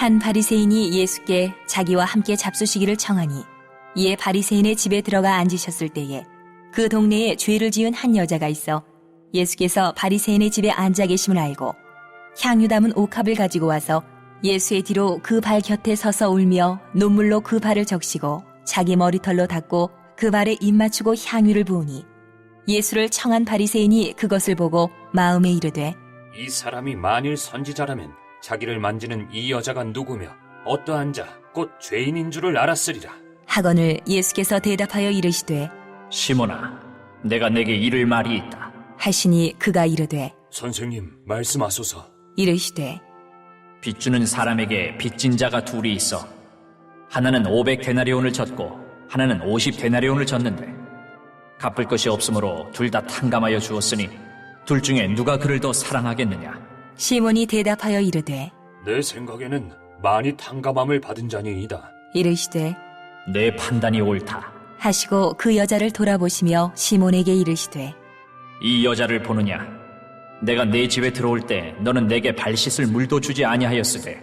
한 바리새인이 예수께 자기와 함께 잡수시기를 청하니 이에 바리새인의 집에 들어가 앉으셨을 때에 그 동네에 죄를 지은 한 여자가 있어 예수께서 바리새인의 집에 앉아 계심을 알고 향유 담은 옥합을 가지고 와서 예수의 뒤로 그 발 곁에 서서 울며 눈물로 그 발을 적시고 자기 머리털로 닦고 그 발에 입 맞추고 향유를 부으니 예수를 청한 바리새인이 그것을 보고 마음에 이르되 이 사람이 만일 선지자라면 자기를 만지는 이 여자가 누구며 어떠한 자 곧 죄인인 줄을 알았으리라 하거늘 예수께서 대답하여 이르시되 시몬아, 내가 내게 이를 말이 있다. 하시니 그가 이르되 선생님 말씀하소서. 이르시되 빚주는 사람에게 빚진 자가 둘이 있어. 하나는 500데나리온을 졌고 하나는 50데나리온을 졌는데 갚을 것이 없으므로 둘 다 탕감하여 주었으니 둘 중에 누가 그를 더 사랑하겠느냐? 시몬이 대답하여 이르되 내 생각에는 많이 탕감함을 받은 자니이다. 이르시되 내 판단이 옳다. 하시고 그 여자를 돌아보시며 시몬에게 이르시되 이 여자를 보느냐? 내가 네 집에 들어올 때 너는 내게 발 씻을 물도 주지 아니하였으되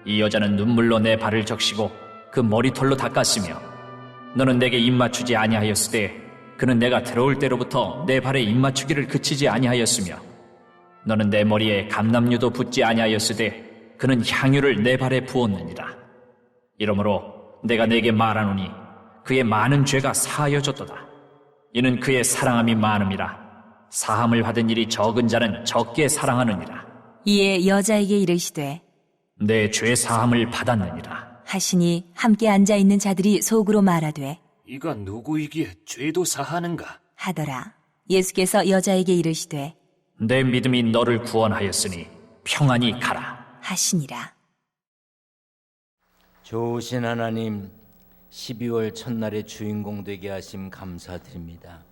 이 여자는 눈물로 내 발을 적시고 그 머리털로 닦았으며 너는 내게 입 맞추지 아니하였으되 그는 내가 들어올 때로부터 내 발에 입 맞추기를 그치지 아니하였으며 너는 내 머리에 감람류도 붓지 아니하였으되 그는 향유를 내 발에 부었느니라. 이러므로 내가 내게 말하노니 그의 많은 죄가 사하여졌도다. 이는 그의 사랑함이 많음이라. 사함을 받은 일이 적은 자는 적게 사랑하느니라. 이에 여자에게 이르시되 내 죄 사함을 받았느니라. 하시니 함께 앉아 있는 자들이 속으로 말하되 이가 누구이기에 죄도 사하는가? 하더라. 예수께서 여자에게 이르시되 내 믿음이 너를 구원하였으니 평안히 가라. 하시니라. 좋으신 하나님, 12월 첫날의 주인공 되게 하심 감사드립니다.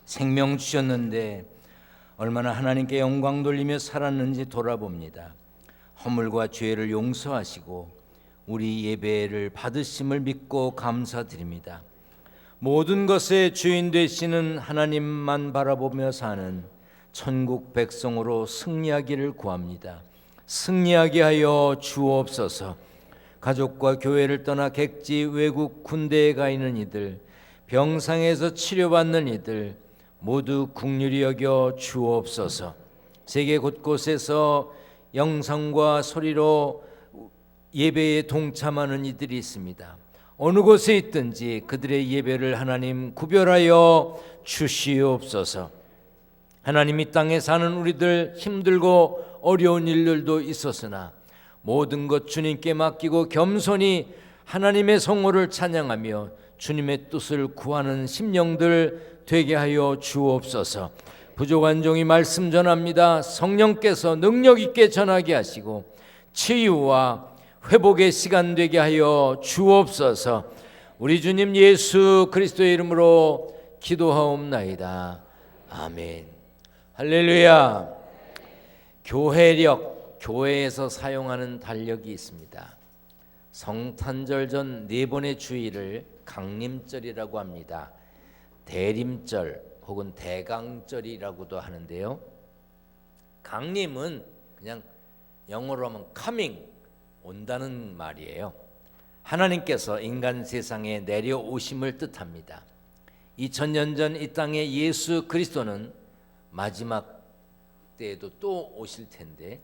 생명 주셨는데 얼마나 하나님께 영광 돌리며 살았는지 돌아봅니다. 허물과 죄를 용서하시고 우리 예배를 받으심을 믿고 감사드립니다. 모든 것의 주인 되시는 하나님만 바라보며 사는 천국 백성으로 승리하기를 구합니다. 승리하게 하여 주옵소서. 가족과 교회를 떠나 객지 외국 군대에 가 있는 이들, 병상에서 치료받는 이들 모두 긍휼히 여겨 주옵소서. 세계 곳곳에서 영상과 소리로 예배에 동참하는 이들이 있습니다. 어느 곳에 있든지 그들의 예배를 하나님 구별하여 주시옵소서. 하나님, 이 땅에 사는 우리들 힘들고 어려운 일들도 있었으나 모든 것 주님께 맡기고 겸손히 하나님의 성호를 찬양하며 주님의 뜻을 구하는 심령들 되게 하여 주옵소서. 부족한 종이 말씀 전합니다. 성령께서 능력 있게 전하게 하시고 치유와 회복의 시간 되게 하여 주옵소서. 우리 주님 예수 그리스도의 이름으로 기도하옵나이다. 아멘. 할렐루야. 교회력, 교회에서 사용하는 달력이 있습니다. 성탄절 전 4번의 주일을 강림절이라고 합니다. 대림절 혹은 대강절이라고도 하는데요. 강림은 그냥 영어로 하면 coming, 온다는 말이에요. 하나님께서 인간 세상에 내려오심을 뜻합니다. 2000년 전 이 땅에 예수 그리스도는 마지막 때에도 또 오실 텐데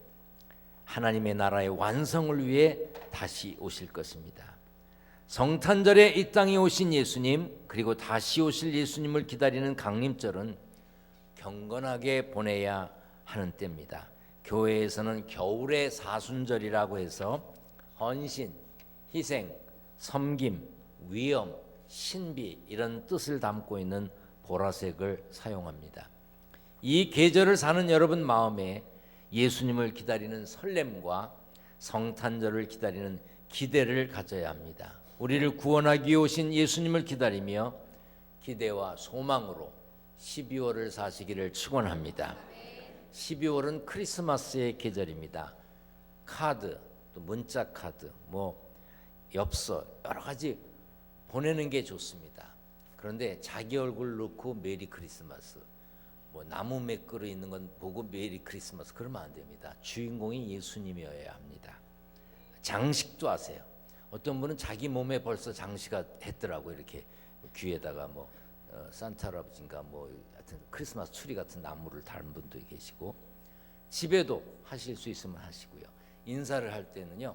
하나님의 나라의 완성을 위해 다시 오실 것입니다. 성탄절에 이 땅에 오신 예수님, 그리고 다시 오실 예수님을 기다리는 강림절은 경건하게 보내야 하는 때입니다. 교회에서는 겨울의 사순절이라고 해서 헌신, 희생, 섬김, 위엄, 신비 이런 뜻을 담고 있는 보라색을 사용합니다. 이 계절을 사는 여러분 마음에 예수님을 기다리는 설렘과 성탄절을 기다리는 기대를 가져야 합니다. 우리를 구원하기 위해 오신 예수님을 기다리며 기대와 소망으로 12월을 사시기를 축원합니다. 12월은 크리스마스의 계절입니다. 카드, 또 문자 카드, 엽서 여러 가지 보내는 게 좋습니다. 그런데 자기 얼굴 넣고 메리 크리스마스, 나무 매끄러 있는 건 보고 메리 크리스마스 그러면 안 됩니다. 주인공이 예수님이어야 합니다. 장식도 하세요. 어떤 분은 자기 몸에 벌써 장식을 했더라고. 이렇게 귀에다가 뭐 산타 할아버지인가 뭐 하여튼 크리스마스 트리 같은 나무를 달은 분도 계시고, 집에도 하실 수 있으면 하시고요. 인사를 할 때는요,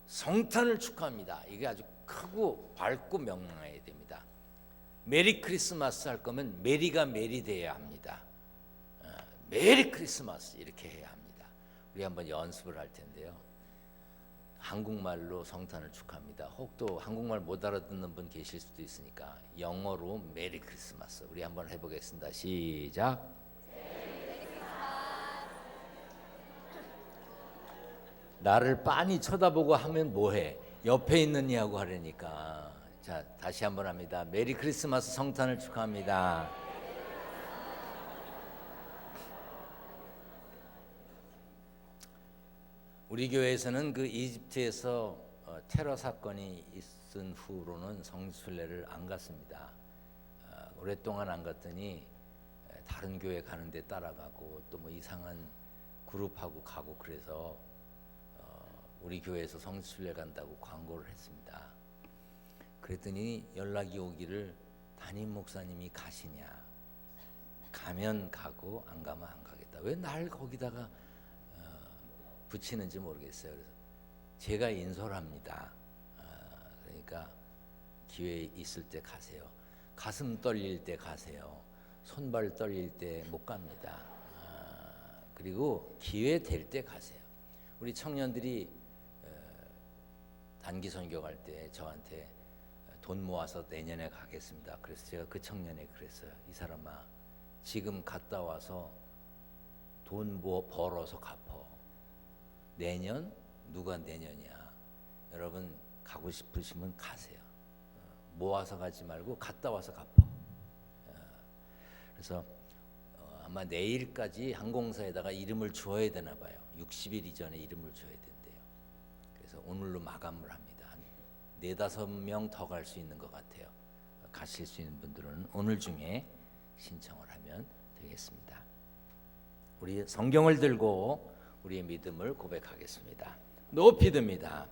성탄을 축하합니다. 이게 아주 크고 밝고 명랑해야 됩니다. 메리 크리스마스 할 거면 메리가 메리 돼야 합니다. 메리 크리스마스 이렇게 해야 합니다. 우리 한번 연습을 할 텐데요. 한국말로 성탄을 축하합니다. 혹 또 한국말 못 알아듣는 분 계실 수도 있으니까 영어로 메리 크리스마스 우리 한번 해보겠습니다. 시작. 나를 빤히 쳐다보고 하면 뭐해? 옆에 있는 이하고 하려니까. 자, 다시 한번 합니다. 메리 크리스마스 성탄을 축하합니다. 우리 교회에서는 그 이집트에서 테러 사건이 있은 후로는 성순례를 안 갔습니다. 오랫동안 안 갔더니 다른 교회 가는데 따라가고 또 뭐 이상한 그룹하고 가고 그래서 우리 교회에서 성순례 간다고 광고를 했습니다. 그랬더니 연락이 오기를 담임 목사님이 가시냐? 가면 가고 안 가면 안 가겠다. 왜 날 거기다가 붙이는지 모르겠어요. 그래서 제가 인솔 합니다. 그러니까 기회 있을 때 가세요. 가슴 떨릴 때 가세요. 손발 떨릴 때 못 갑니다. 그리고 기회 될 때 가세요. 우리 청년들이 단기 선교 갈 때 저한테 돈 모아서 내년에 가겠습니다. 그래서 제가 그 청년에 그랬어요. 이 사람아, 지금 갔다 와서 돈 벌어서 갚어. 내년? 누가 내년이야? 여러분 가고 싶으시면 가세요. 모아서 가지 말고 갔다 와서 갚어. 그래서 아마 내일까지 항공사에다가 이름을 줘야 되나 봐요. 60일 이전에 이름을 줘야 된대요. 그래서 오늘로 마감을 합니다. 한 4-5명 더 갈 수 있는 것 같아요. 가실 수 있는 분들은 오늘 중에 신청을 하면 되겠습니다. 우리 성경을 들고 우리의 믿음을 고백하겠습니다. 높이 듭니다.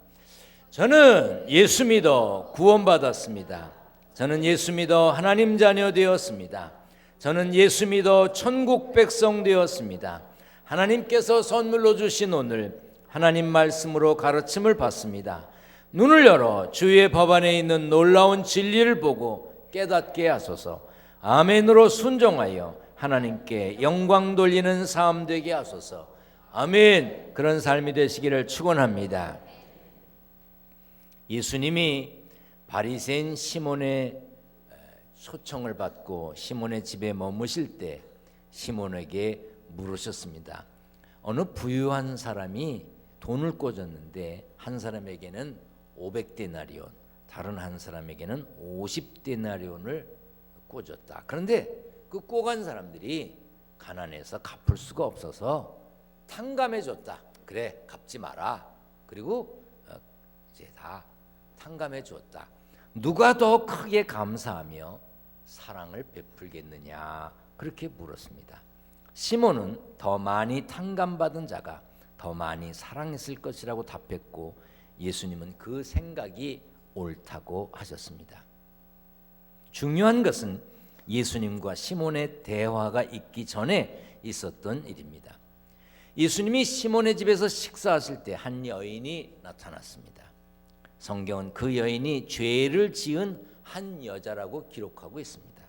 저는 예수 믿어 구원받았습니다. 저는 예수 믿어 하나님 자녀 되었습니다. 저는 예수 믿어 천국 백성 되었습니다. 하나님께서 선물로 주신 오늘 하나님 말씀으로 가르침을 받습니다. 눈을 열어 주의 법 안에 있는 놀라운 진리를 보고 깨닫게 하소서. 아멘으로 순종하여 하나님께 영광 돌리는 삶 되게 하소서. 아멘. 그런 삶이 되시기를 축원합니다. 예수님이 바리새인 시몬의 초청을 받고 시몬의 집에 머무실 때 시몬에게 물으셨습니다. 어느 부유한 사람이 돈을 꽂았는데 한 사람에게는 500데나리온, 다른 한 사람에게는 50데나리온을 꽂았다. 그런데 그 꽂은 사람들이 가난해서 갚을 수가 없어서 탕감해 줬다. 그래, 갚지 마라. 그리고 이제 다 탕감해 줬다. 누가 더 크게 감사하며 사랑을 베풀겠느냐? 그렇게 물었습니다. 시몬은 더 많이 탕감받은 자가 더 많이 사랑했을 것이라고 답했고 예수님은 그 생각이 옳다고 하셨습니다. 중요한 것은 예수님과 시몬의 대화가 있기 전에 있었던 일입니다. 예수님이 시몬의 집에서 식사하실 때 한 여인이 나타났습니다. 성경은 그 여인이 죄를 지은 한 여자라고 기록하고 있습니다.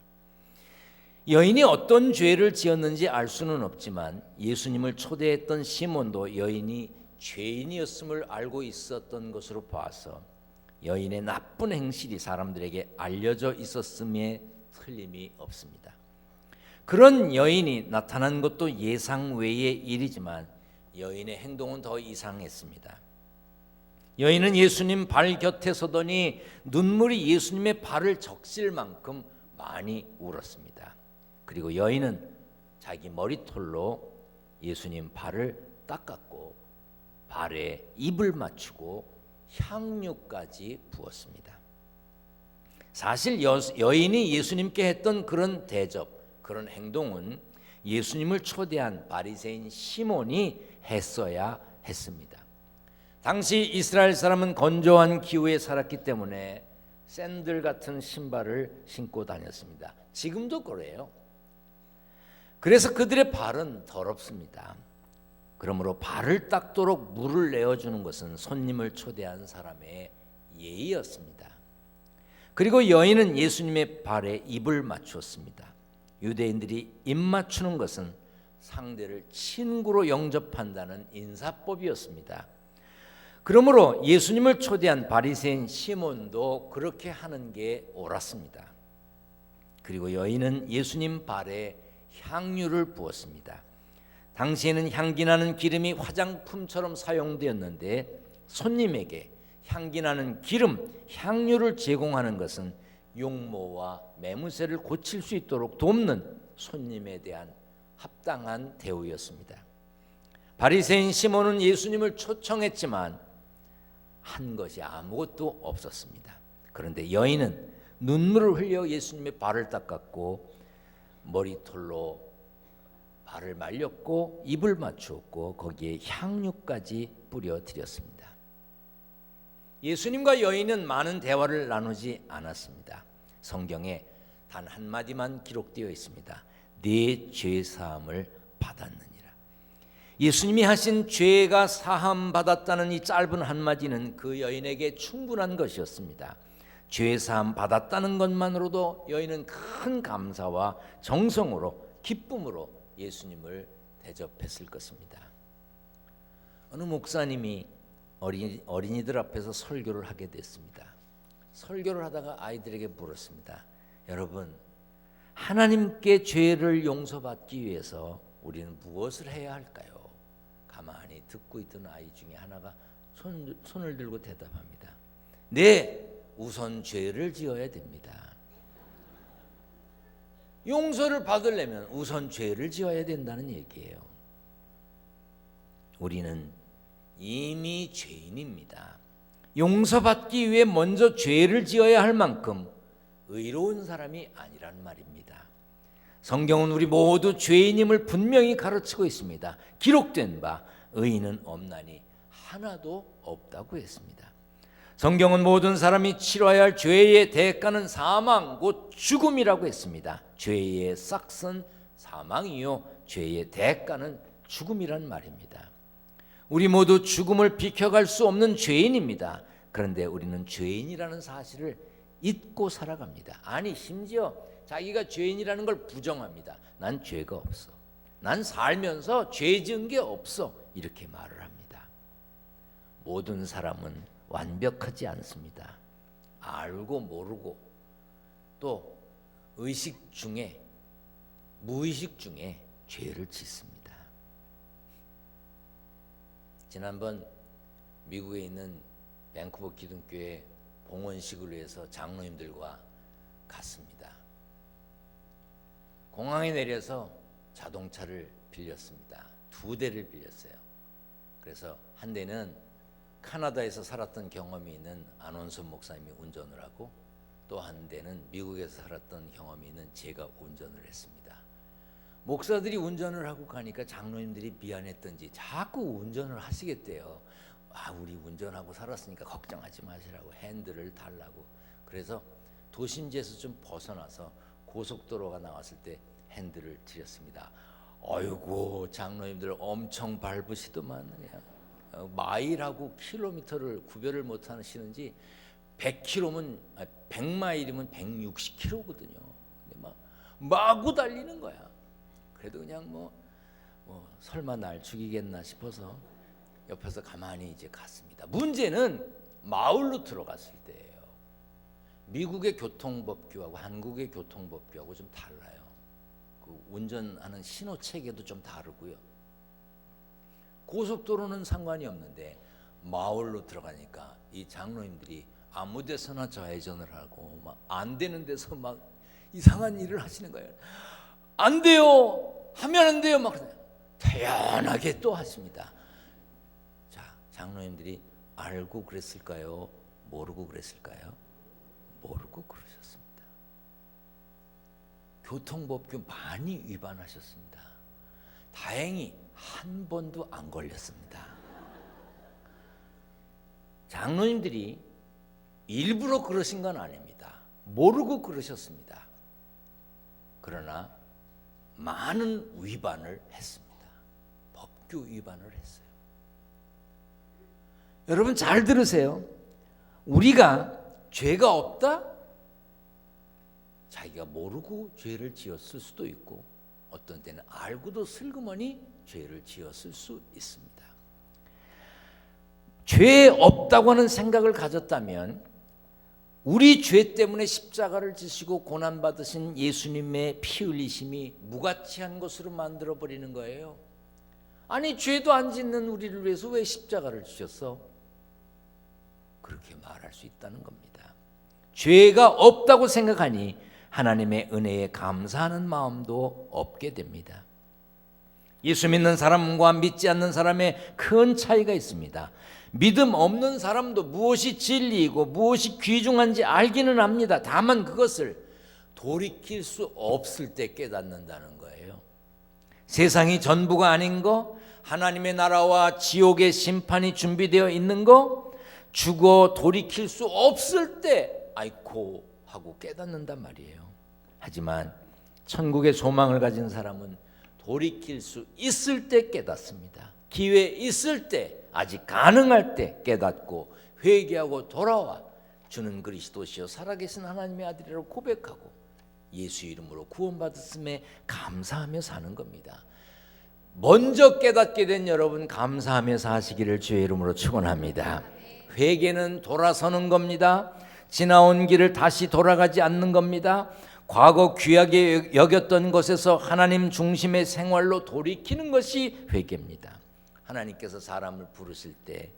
여인이 어떤 죄를 지었는지 알 수는 없지만 예수님을 초대했던 시몬도 여인이 죄인이었음을 알고 있었던 것으로 봐서 여인의 나쁜 행실이 사람들에게 알려져 있었음에 틀림이 없습니다. 그런 여인이 나타난 것도 예상 외의 일이지만 여인의 행동은 더 이상했습니다. 여인은 예수님 발 곁에 서더니 눈물이 예수님의 발을 적실 만큼 많이 울었습니다. 그리고 여인은 자기 머리털로 예수님 발을 닦았고 발에 입을 맞추고 향유까지 부었습니다. 사실 여인이 예수님께 했던 그런 대접, 그런 행동은 예수님을 초대한 바리새인 시몬이 했어야 했습니다. 당시 이스라엘 사람은 건조한 기후에 살았기 때문에 샌들 같은 신발을 신고 다녔습니다. 지금도 그래요. 그래서 그들의 발은 더럽습니다. 그러므로 발을 닦도록 물을 내어주는 것은 손님을 초대한 사람의 예의였습니다. 그리고 여인은 예수님의 발에 입을 맞추었습니다. 유대인들이 입 맞추는 것은 상대를 친구로 영접한다는 인사법이었습니다. 그러므로 예수님을 초대한 바리새인 시몬도 그렇게 하는 게 옳았습니다. 그리고 여인은 예수님 발에 향유를 부었습니다. 당시에는 향기나는 기름이 화장품처럼 사용되었는데 손님에게 향기나는 기름, 향유를 제공하는 것은 용모와 매무새를 고칠 수 있도록 돕는 손님에 대한 합당한 대우였습니다. 바리새인 시몬은 예수님을 초청했지만 한 것이 아무것도 없었습니다. 그런데 여인은 눈물을 흘려 예수님의 발을 닦았고 머리털로 발을 말렸고 입을 맞추었고 거기에 향유까지 뿌려드렸습니다. 예수님과 여인은 많은 대화를 나누지 않았습니다. 성경에 단 한마디만 기록되어 있습니다. 네 죄 사함을 받았느니라. 예수님이 하신 죄가 사함 받았다는 이 짧은 한마디는 그 여인에게 충분한 것이었습니다. 죄 사함 받았다는 것만으로도 여인은 큰 감사와 정성으로 기쁨으로 예수님을 대접했을 것입니다. 어느 목사님이 어린이들 앞에서 설교를 하게 됐습니다. 설교를 하다가 아이들에게 물었습니다. 여러분, 하나님께 죄를 용서받기 위해서 우리는 무엇을 해야 할까요? 가만히 듣고 있던 아이 중에 하나가 손을 들고 대답합니다. 네, 우선 죄를 지어야 됩니다. 용서를 받으려면 우선 죄를 지어야 된다는 얘기예요. 우리는 이미 죄인입니다. 용서받기 위해 먼저 죄를 지어야 할 만큼 의로운 사람이 아니란 말입니다. 성경은 우리 모두 죄인임을 분명히 가르치고 있습니다. 기록된 바 의인은 없나니 하나도 없다고 했습니다. 성경은 모든 사람이 치러야 할 죄의 대가는 사망 곧 죽음이라고 했습니다. 죄의 싹은 사망이요 죄의 대가는 죽음이란 말입니다. 우리 모두 죽음을 비켜갈 수 없는 죄인입니다. 그런데 우리는 죄인이라는 사실을 잊고 살아갑니다. 아니 심지어 자기가 죄인이라는 걸 부정합니다. 난 죄가 없어. 난 살면서 죄 지은 게 없어. 이렇게 말을 합니다. 모든 사람은 완벽하지 않습니다. 알고 모르고 또 의식 중에 무의식 중에 죄를 짓습니다. 지난번 미국에 있는 밴쿠버 기독교회 봉헌식을 위해서 장로님들과 갔습니다. 공항에 내려서 자동차를 빌렸습니다. 2대를 빌렸어요. 그래서 한 대는 카나다에서 살았던 경험이 있는 안원선 목사님이 운전을 하고 또 한 대는 미국에서 살았던 경험이 있는 제가 운전을 했습니다. 목사들이 운전을 하고 가니까 장로님들이 미안했던지 자꾸 운전을 하시겠대요. 우리 운전하고 살았으니까 걱정하지 마시라고 핸들을 달라고. 그래서 도심지에서 좀 벗어나서 고속도로가 나왔을 때 핸들을 드렸습니다. 어이구 장로님들 엄청 밟으시더만 그냥 마일하고 킬로미터를 구별을 못 하시는지 100km면 100마일이면 160km거든요. 근데 막 마구 달리는 거야. 그래도 그냥 뭐 설마 날 죽이겠나 싶어서 옆에서 가만히 이제 갔습니다. 문제는 마을로 들어갔을 때예요. 미국의 교통법규하고 한국의 교통법규하고 좀 달라요. 그 운전하는 신호 체계도 좀 다르고요. 고속도로는 상관이 없는데 마을로 들어가니까 이 장로님들이 아무 데서나 좌회전을 하고 막 안 되는 데서 막 이상한 일을 하시는 거예요. 안 돼요. 하면 안 돼요. 막 태연하게 또 하십니다. 자, 장로님들이 알고 그랬을까요? 모르고 그랬을까요? 모르고 그러셨습니다. 교통법규 많이 위반하셨습니다. 다행히 한 번도 안 걸렸습니다. 장로님들이 일부러 그러신 건 아닙니다. 모르고 그러셨습니다. 그러나 많은 위반을 했습니다. 법규 위반을 했어요. 여러분 잘 들으세요. 우리가 죄가 없다? 자기가 모르고 죄를 지었을 수도 있고 어떤 때는 알고도 슬그머니 죄를 지었을 수 있습니다. 죄 없다고 하는 생각을 가졌다면 우리 죄 때문에 십자가를 지시고 고난받으신 예수님의 피 흘리심이 무가치한 것으로 만들어버리는 거예요. 아니 죄도 안 짓는 우리를 위해서 왜 십자가를 지셨어? 그렇게 말할 수 있다는 겁니다. 죄가 없다고 생각하니 하나님의 은혜에 감사하는 마음도 없게 됩니다. 예수 믿는 사람과 믿지 않는 사람의 큰 차이가 있습니다. 믿음 없는 사람도 무엇이 진리이고 무엇이 귀중한지 알기는 합니다. 다만 그것을 돌이킬 수 없을 때 깨닫는다는 거예요. 세상이 전부가 아닌 거, 하나님의 나라와 지옥의 심판이 준비되어 있는 거, 죽어 돌이킬 수 없을 때 아이코 하고 깨닫는단 말이에요. 하지만 천국의 소망을 가진 사람은 돌이킬 수 있을 때 깨닫습니다. 기회 있을 때, 아직 가능할 때 깨닫고 회개하고 돌아와 주는 그리스도시요 살아계신 하나님의 아들이라고 고백하고 예수 이름으로 구원받았음에 감사하며 사는 겁니다. 먼저 깨닫게 된 여러분 감사하며 사시기를 주의 이름으로 축원합니다. 회개는 돌아서는 겁니다. 지나온 길을 다시 돌아가지 않는 겁니다. 과거 귀하게 여겼던 것에서 하나님 중심의 생활로 돌이키는 것이 회개입니다. 하나님께서 사람을 부르실 때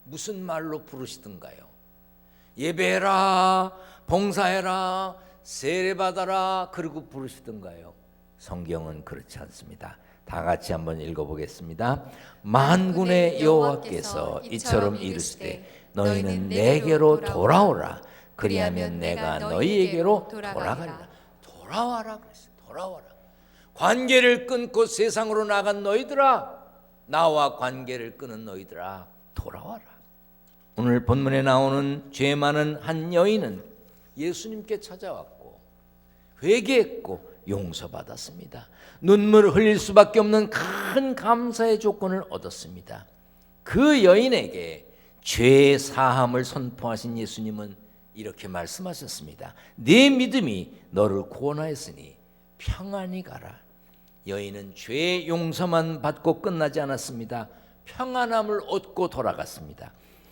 무슨 말로 부르시던가요? 예배해라, 봉사해라, 세례받아라 그러고 부르시던가요? 성경은 그렇지 않습니다. 다 같이 한번 읽어보겠습니다. 만군의 여호와께서 이처럼 이르시되 너희는 내게로 돌아오라. 그리하면 내가 너희에게로 돌아가리라. 돌아와라 그랬어요. 돌아와라. 관계를 끊고 세상으로 나간 너희들아, 나와 관계를 끊은 너희들아, 돌아와라. 오늘 본문에 나오는 죄 많은 한 여인은 예수님께 찾아왔고 회개했고 용서받았습니다. 눈물을 흘릴 수밖에 없는 큰 감사의 조건을 얻었습니다. 그 여인에게 죄 사함을 선포하신 예수님은 이렇게 말씀하셨습니다. 네 믿음이 너를 구원하였으니 평안히 가라. 여인은 죄 용서만 받고 끝나지 않았습니다. 평안함을 얻고 돌아갔습니다.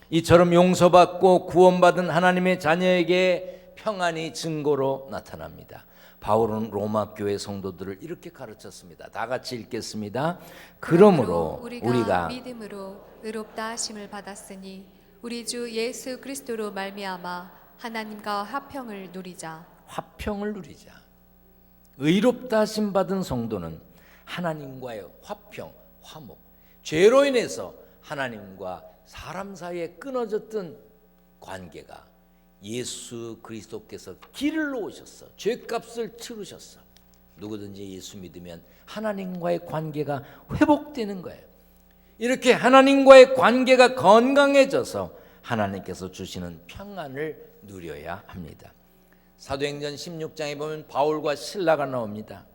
이처럼 용서받고 구원받은 하나님의 자녀에게 평안이 증거로 나타납니다. 바울은 로마 교회 성도들을 이렇게 가르쳤습니다. 다 같이 읽겠습니다. 그러므로 우리가 믿음으로 의롭다 하심을 받았으니 우리 주 예수 그리스도로 말미암아 하나님과 화평을 누리자. 화평을 누리자. 의롭다 하심 받은 성도는 하나님과의 화평, 화목, 죄로 인해서 하나님과 사람 사이에 끊어졌던 관계가 예수 그리스도께서 길을 놓으셨어. 죄값을 치르셨어. 누구든지 예수 믿으면 하나님과의 관계가 회복되는 거예요. 이렇게 하나님과의 관계가 건강해져서 하나님께서 주시는 평안을 누려야 합니다. 사도행전 16장에 보면 바울과 실라가 나옵니다.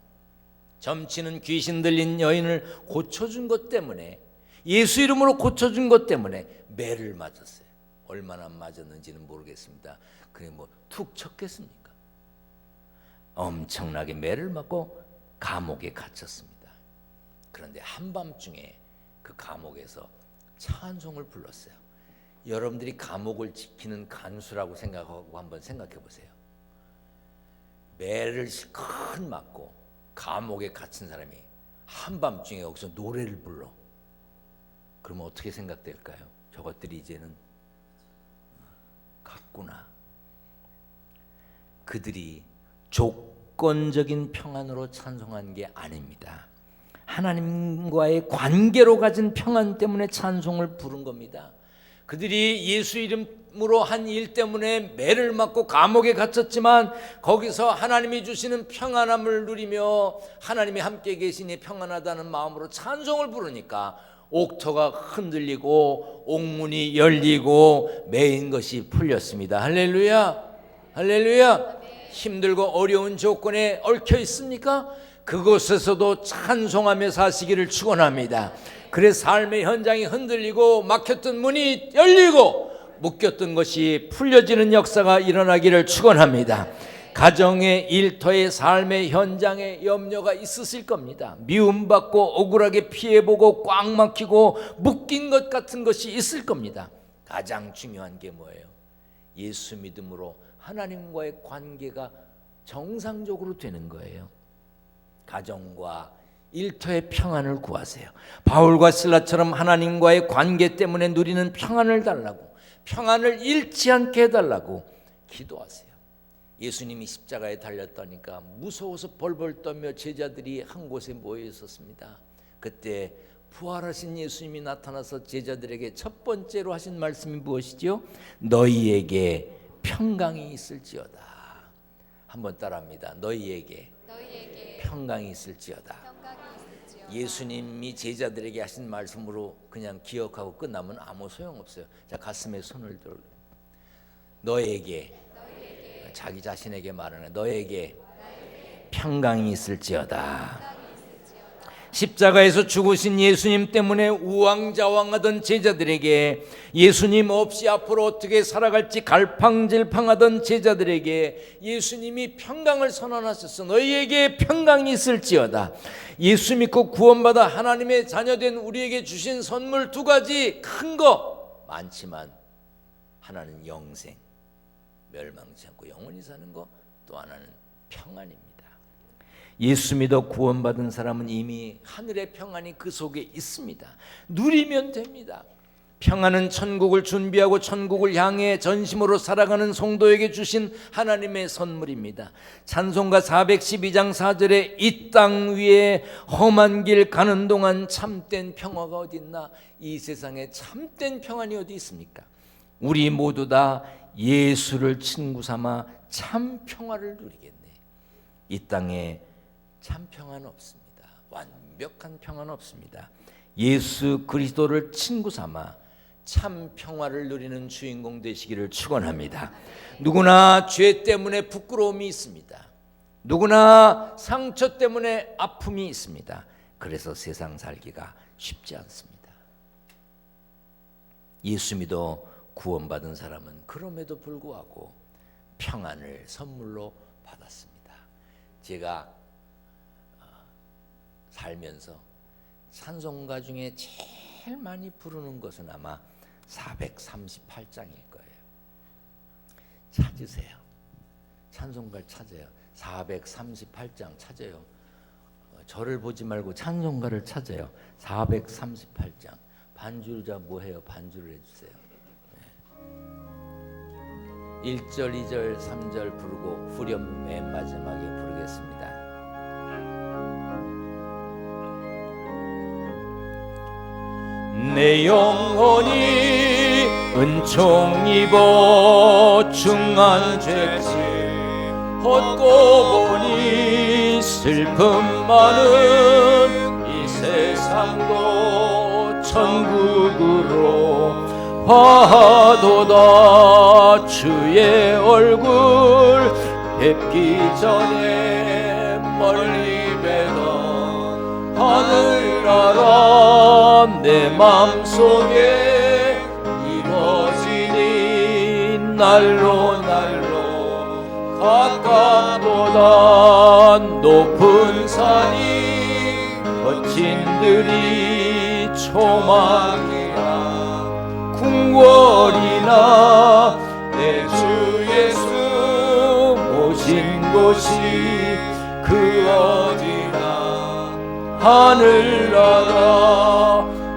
점치는 귀신 들린 여인을 고쳐준 것 때문에, 예수 이름으로 고쳐준 것 때문에 매를 맞았어요. 얼마나 맞았는지는 모르겠습니다. 그게 뭐 툭 쳤겠습니까? 엄청나게 매를 맞고 감옥에 갇혔습니다. 그런데 한밤중에 그 감옥에서 찬송을 불렀어요. 여러분들이 감옥을 지키는 간수라고 생각하고 한번 생각해 보세요. 매를 실컷 맞고 감옥에 갇힌 사람이 한밤중에 여기서 노래를 불러. 그러면 어떻게 생각될까요? 저것들이 이제는 갔구나. 그들이 조건적인 평안으로 찬송한 게 아닙니다. 하나님과의 관계로 가진 평안 때문에 찬송을 부른 겁니다. 그들이 예수 이름으로 한 일 때문에 매를 맞고 감옥에 갇혔지만 거기서 하나님이 주시는 평안함을 누리며 하나님이 함께 계시니 평안하다는 마음으로 찬송을 부르니까 옥토가 흔들리고 옥문이 열리고 매인 것이 풀렸습니다. 할렐루야, 할렐루야. 힘들고 어려운 조건에 얽혀 있습니까? 그곳에서도 찬송하며 사시기를 축원합니다. 그래서 삶의 현장이 흔들리고 막혔던 문이 열리고 묶였던 것이 풀려지는 역사가 일어나기를 축원합니다. 가정의 일터의 삶의 현장에 염려가 있으실 겁니다. 미움받고 억울하게 피해보고 꽉 막히고 묶인 것 같은 것이 있을 겁니다. 가장 중요한 게 뭐예요? 예수 믿음으로 하나님과의 관계가 정상적으로 되는 거예요. 가정과 일터의 평안을 구하세요. 바울과 실라처럼 하나님과의 관계 때문에 누리는 평안을 달라고, 평안을 잃지 않게 해달라고 기도하세요. 예수님이 십자가에 달렸다니까 무서워서 벌벌 떨며 제자들이 한 곳에 모여 있었습니다. 그때 부활하신 예수님이 나타나서 제자들에게 첫 번째로 하신 말씀이 무엇이지요? 너희에게 평강이 있을지어다. 한번 따라합니다. 너희에게 평강이 있을지어다. 예수님이 제자들에게 하신 말씀으로 그냥 기억하고 끝나면 아무 소용없어요. 자, 가슴에 손을 들어. 너에게, 자기 자신에게 말하는 너에게 평강이 있을지어다. 십자가에서 죽으신 예수님 때문에 우왕좌왕하던 제자들에게, 예수님 없이 앞으로 어떻게 살아갈지 갈팡질팡하던 제자들에게 예수님이 평강을 선언하셨어. 너희에게 평강이 있을지어다. 예수 믿고 구원받아 하나님의 자녀된 우리에게 주신 선물 두 가지, 큰 거 많지만 하나는 영생, 멸망치 않고 영원히 사는 거, 또 하나는 평안입니다. 예수 믿어 구원받은 사람은 이미 하늘의 평안이 그 속에 있습니다. 누리면 됩니다. 평안은 천국을 준비하고 천국을 향해 전심으로 살아가는 성도에게 주신 하나님의 선물입니다. 찬송가 412장 4절에 이 땅 위에 험한 길 가는 동안 참된 평화가 어디 있나? 이 세상에 참된 평안이 어디 있습니까? 우리 모두 다 예수를 친구 삼아 참 평화를 누리겠네. 이 땅에 참 평화는 없습니다. 완벽한 평화는 없습니다. 예수 그리스도를 친구 삼아 참 평화를 누리는 주인공 되시기를 축원합니다. 누구나 죄 때문에 부끄러움이 있습니다. 누구나 상처 때문에 아픔이 있습니다. 그래서 세상 살기가 쉽지 않습니다. 예수 믿어 구원받은 사람은 그럼에도 불구하고 평안을 선물로 받았습니다. 제가 살면서 찬송가 중에 제일 많이 부르는 것은 아마 438장일 거예요. 찾으세요. 찬송가를 찾아요. 438장 찾아요. 저를 보지 말고 찬송가를 찾아요. 438장. 반주자 뭐해요? 반주를 해주세요. 1절, 2절, 3절 부르고 후렴 맨 마지막에 부르겠습니다. 내 영혼이 은총 입어 중한 죄지 헛고 보니 슬픔 많은 이 세상도 천국으로 화도다. 주의 얼굴 뵙기 전에 멀리 뵈던 하늘나라 내 맘속에 이루어지니 날로 날로 가깝도다. 높은 산이 거친 들이 초막이라 궁궐이나 내 주 예수 모신 곳이 그 어디나 하늘나라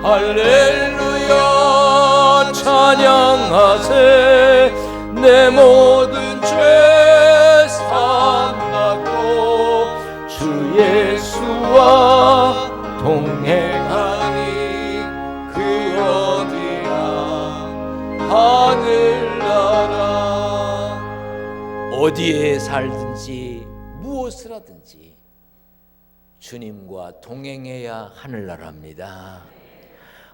할렐루야 찬양하세. 내 모든 죄 사함받고 주 예수와 동행하니 그 어디나 하늘나라. 어디에 살든지 무엇을 하든지 주님과 동행해야 하늘나라입니다.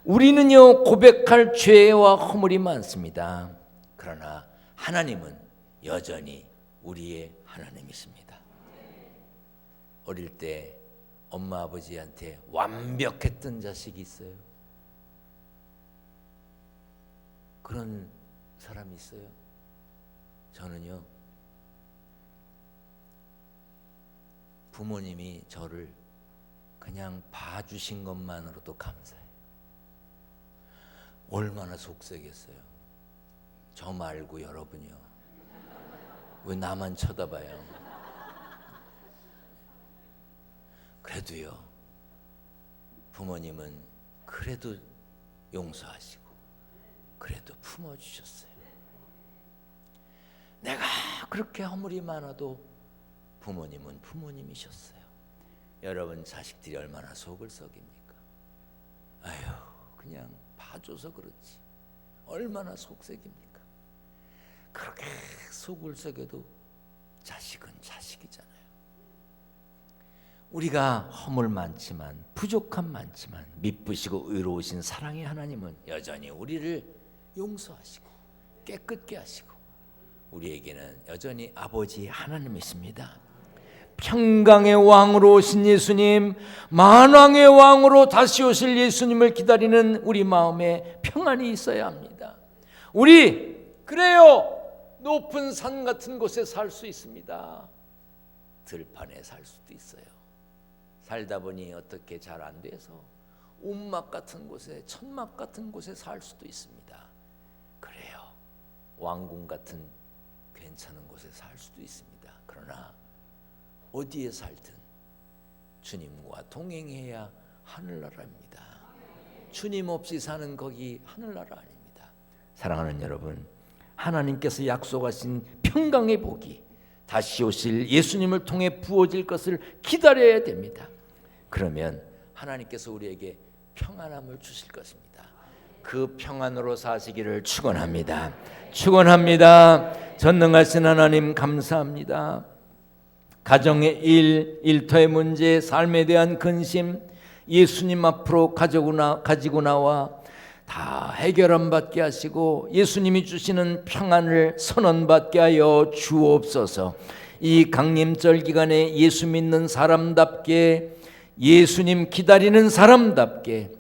우리는요 고백할 죄와 허물이 많습니다. 그러나 하나님은 여전히 우리의 하나님이십니다. 어릴 때 엄마 아버지한테 완벽했던 자식이 있어요? 그런 사람이 있어요? 저는요 부모님이 저를 그냥 봐주신 것만으로도 감사해요. 얼마나 속색했어요. 저 말고 여러분이요. 왜 나만 쳐다봐요? 그래도요 부모님은 그래도 용서하시고 그래도 품어주셨어요. 내가 그렇게 허물이 많아도 부모님은 부모님이셨어요. 여러분 자식들이 얼마나 속을 썩입니까? 아휴 그냥 봐줘서 그렇지 얼마나 속색입니까? 그렇게 속을 썩여도 자식은 자식이잖아요. 우리가 허물 많지만 부족함 많지만 미쁘시고 의로우신 사랑의 하나님은 여전히 우리를 용서하시고 깨끗게 하시고 우리에게는 여전히 아버지 하나님이십니다. 평강의 왕으로 오신 예수님, 만왕의 왕으로 다시 오실 예수님을 기다리는 우리 마음에 평안이 있어야 합니다. 우리 그래요 높은 산 같은 곳에 살 수 있습니다. 들판에 살 수도 있어요. 살다 보니 어떻게 잘 안 돼서 움막 같은 곳에 천막 같은 곳에 살 수도 있습니다. 그래요 왕궁 같은 괜찮은 곳에 살 수도 있습니다. 그러나 어디에 살든 주님과 동행해야 하늘나라입니다. 주님 없이 사는 거기 하늘나라 아닙니다. 사랑하는 여러분, 하나님께서 약속하신 평강의 복이 다시 오실 예수님을 통해 부어질 것을 기다려야 됩니다. 그러면 하나님께서 우리에게 평안함을 주실 것입니다. 그 평안으로 사시기를 축원합니다. 축원합니다. 전능하신 하나님 감사합니다. 가정의 일, 일터의 문제, 삶에 대한 근심 예수님 앞으로 가지고 나와 다 해결함 받게 하시고 예수님이 주시는 평안을 선언받게 하여 주옵소서. 이 강림절 기간에 예수 믿는 사람답게 예수님 기다리는 사람답게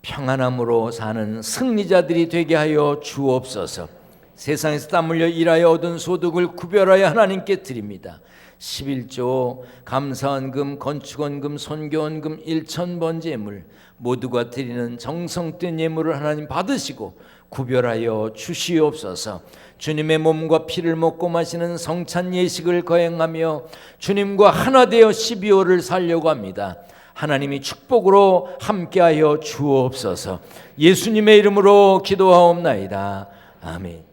평안함으로 사는 승리자들이 되게 하여 주옵소서. 세상에서 땀 흘려 일하여 얻은 소득을 구별하여 하나님께 드립니다. 11조 감사원금, 건축원금, 선교원금, 1,000번 예물 모두가 드리는 정성된 예물을 하나님 받으시고 구별하여 주시옵소서. 주님의 몸과 피를 먹고 마시는 성찬 예식을 거행하며 주님과 하나 되어 12호를 살려고 합니다. 하나님이 축복으로 함께하여 주옵소서. 예수님의 이름으로 기도하옵나이다. 아멘.